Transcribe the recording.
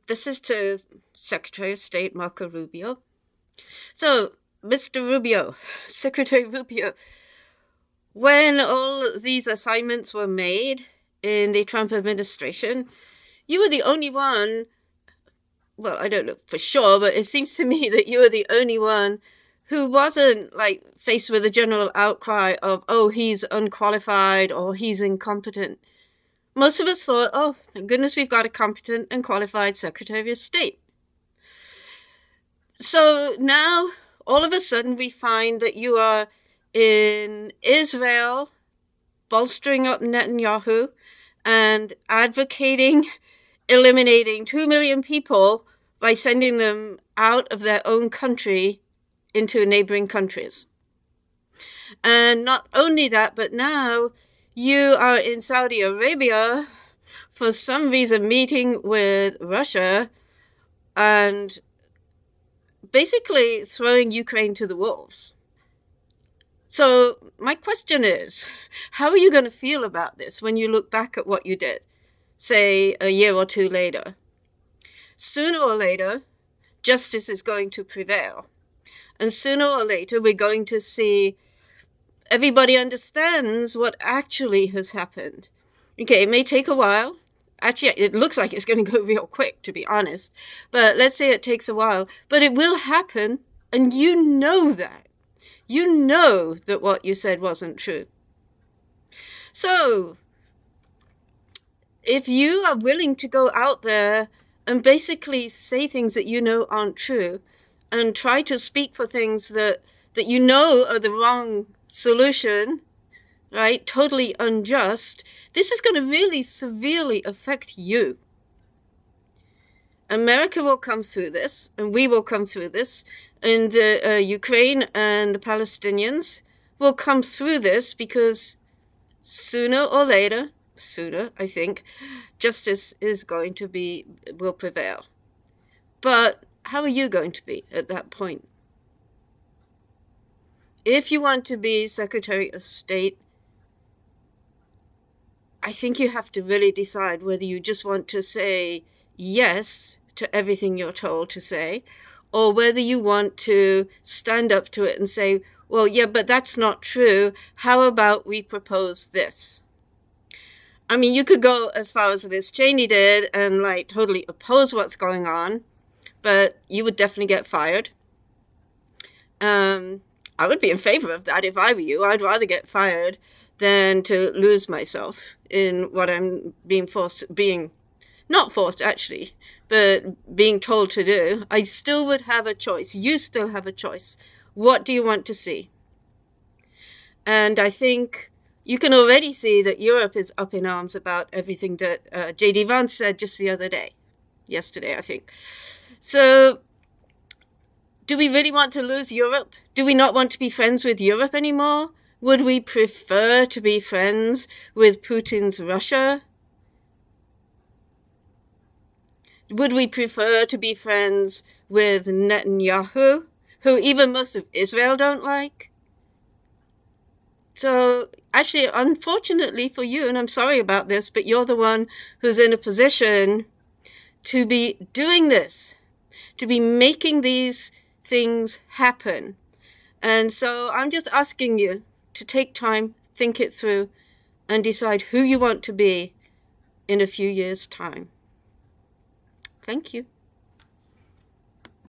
This is to Secretary of State Marco Rubio. So, Mr. Rubio, Secretary Rubio, when all these assignments were made in the Trump administration, you were the only one. Well, I don't know for sure, but it seems to me that you were the only one who wasn't like faced with a general outcry of, oh, he's unqualified or he's incompetent. Most of us thought, oh, thank goodness we've got a competent and qualified Secretary of State. So now, all of a sudden, we find that you are in Israel, bolstering up Netanyahu and advocating eliminating 2 million people by sending them out of their own country into neighboring countries. And not only that, but now you are in Saudi Arabia for some reason meeting with Russia and basically throwing Ukraine to the wolves. So my question is, how are you going to feel about this when you look back at what you did, say a year or two later? Sooner or later, justice is going to prevail. And sooner or later, we're going to see everybody understands what actually has happened. Okay, it may take a while. Actually, it looks like it's going to go real quick, to be honest. But let's say it takes a while. But it will happen, and you know that. You know that what you said wasn't true. So, if you are willing to go out there and basically say things that you know aren't true, and try to speak for things that you know are the wrong solution, right? Totally unjust. This is going to really severely affect you. America will come through this, and we will come through this, and Ukraine and the Palestinians will come through this because sooner or later, sooner, I think, justice will prevail. But how are you going to be at that point? If you want to be Secretary of State, I think you have to really decide whether you just want to say yes to everything you're told to say, or whether you want to stand up to it and say, well, yeah, but that's not true. How about we propose this? I mean, you could go as far as Liz Cheney did and like totally oppose what's going on, but you would definitely get fired. I would be in favor of that if I were you. I'd rather get fired than to lose myself in what I'm not forced actually, but being told to do. I still would have a choice. You still have a choice. What do you want to see? And I think you can already see that Europe is up in arms about everything that J.D. Vance said just yesterday, I think. So, do we really want to lose Europe? Do we not want to be friends with Europe anymore? Would we prefer to be friends with Putin's Russia? Would we prefer to be friends with Netanyahu, who even most of Israel don't like? So, actually, unfortunately for you, and I'm sorry about this, but you're the one who's in a position to be doing this, to be making these things happen. And so I'm just asking you to take time, think it through, and decide who you want to be in a few years' time. Thank you.